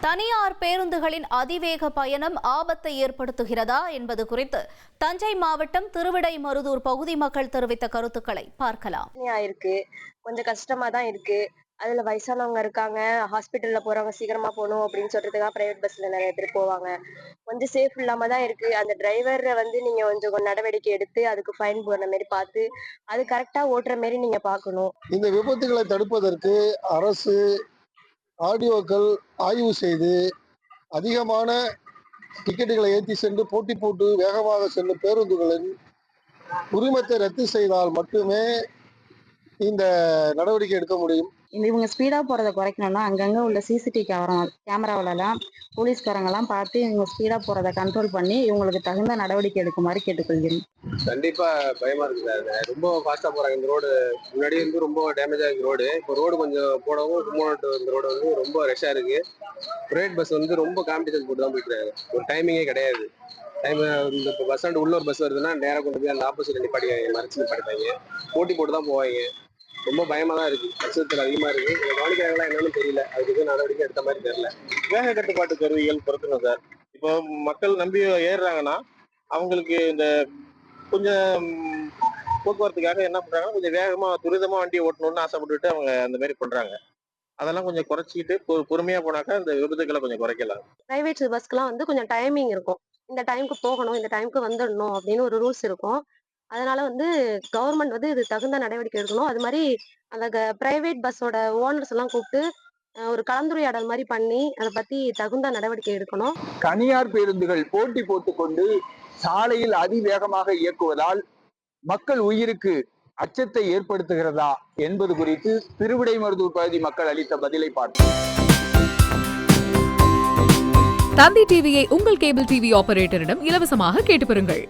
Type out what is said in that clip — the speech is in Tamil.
தனியார் பேருந்துகளின் அதிவேக பயணம் ஆபத்தை ஏற்படுத்துகிறதா என்பது குறித்து தஞ்சை மாவட்டம் திருவிடைமருதூர் பகுதி மக்கள் தெரிவித்த கருத்துக்களை பார்க்கலாம். கொஞ்சம் கஷ்டமா தான் இருக்கு. அதுல வயசானவங்க இருக்காங்க, ஹாஸ்பிட்டல்ல போறவங்க சீக்கிரமா போகணும் அப்படின்னு சொல்றதுக்காக பிரைவேட் பஸ்ல நிறைய பேர் போவாங்க. கொஞ்சம் சேஃப் இல்லாம தான் இருக்கு. அந்த டிரைவர் நீங்க கொஞ்சம் நடவடிக்கை எடுத்து அதுக்கு ஃபைன் போடுற மாதிரி பார்த்து அது கரெக்டா ஓட்டுற மாதிரி நீங்க பார்க்கணும். இந்த விபத்துகளை தடுப்பதற்கு அரசு ஆடியோக்கள் ஆய்வு செய்து அதிகமான டிக்கெட்டுகளை ஏற்றி சென்று போட்டி போட்டு வேகமாக செல்லும் பேருந்துகளின் உரிமத்தை ரத்து செய்தால் மட்டுமே இந்த நடவடிக்கை எடுக்க முடியும். இவங்க ஸ்பீடா போறதை குறைக்கணும்னா அங்கங்க உள்ள சிசிடிவி கேமராவிலலாம் போலீஸ்காரங்கெல்லாம் பார்த்து இவங்க ஸ்பீடா போறதை கண்ட்ரோல் பண்ணி இவங்களுக்கு தகுந்த நடவடிக்கை எடுக்குமாறு கேட்டுக்கொள்கிறேன். கண்டிப்பா பயமா இருக்குது. ரொம்ப ஃபாஸ்டா போறாங்க. இந்த ரோடு முன்னாடி வந்து ரொம்ப டேமேஜா இருக்கு ரோடு. இப்போ ரோடு கொஞ்சம் போடவும் இந்த ரோடு வந்து ரொம்ப ரஷ்ஷா இருக்கு. பிரைவேட் பஸ் வந்து ரொம்ப காம்படிஷன் போட்டு தான் போயிட்டு இருக்காங்க. ஒரு டைமிங்கே கிடையாது. இந்த பஸ் ஸ்டாண்டு உள்ள ஒரு பஸ் வருதுன்னா நேராக கொண்டு போய் அந்த ஆப்போசிட் மறைச்சு நிப்பாட்டிப்பாங்க. போட்டி போட்டு தான் போவாங்க. ரொம்ப பயமா தான் இருக்கு. அச்சுறுத்தல் அதிகமா இருக்கு. கவனிக்கிறாங்களா என்னன்னு தெரியல. அதுக்கு எதுவும் நடவடிக்கை எடுத்த மாதிரி தெரியல. வேக கட்டுப்பாட்டு கருவிகள் பொறுக்கணும் சார். இப்போ மக்கள் நம்பி ஏறுறாங்கன்னா அவங்களுக்கு இந்த கொஞ்சம் போக்குவரத்துக்காக என்ன பண்றாங்கன்னா கொஞ்சம் வேகமா துரிதமா வண்டியை ஓட்டணும்னு ஆசைப்பட்டுட்டு அவங்க அந்த மாதிரி பண்றாங்க. அதெல்லாம் கொஞ்சம் குறைச்சிக்கிட்டு பொறுமையா போனாக்கா இந்த விபத்துக்களை கொஞ்சம் குறைக்கலாம். பிரைவேட் பஸ்க்குலாம் வந்து கொஞ்சம் டைமிங் இருக்கும். இந்த டைமுக்கு போகணும், இந்த டைமுக்கு வந்துடணும் அப்படின்னு ஒரு ரூல்ஸ் இருக்கும். அதனால கவர்மெண்ட் இது தகுந்த நடவடிக்கை எடுக்கணும். அது மாதிரி அந்த பிரைவேட் பஸ்ஸோட ஓனர்ஸ் எல்லாம் கூப்பிட்டு ஒரு கலந்துரையாடல் மாதிரி பண்ணி அதை பத்தி தகுந்த நடவடிக்கை எடுக்கணும். தனியார் பேருந்துகள் போட்டி போட்டுக்கொண்டு சாலையில் அதிவேகமாக இயக்குவதால் மக்கள் உயிருக்கு அச்சத்தை ஏற்படுத்துகிறதா என்பது குறித்து திருவிடைமருதூர் பகுதி மக்கள் அளித்த பதிலை பார்த்தோம். தந்தி டிவியை உங்கள் கேபிள் டிவி ஆபரேட்டரிடம் இலவசமாக கேட்டு பெறுங்கள்.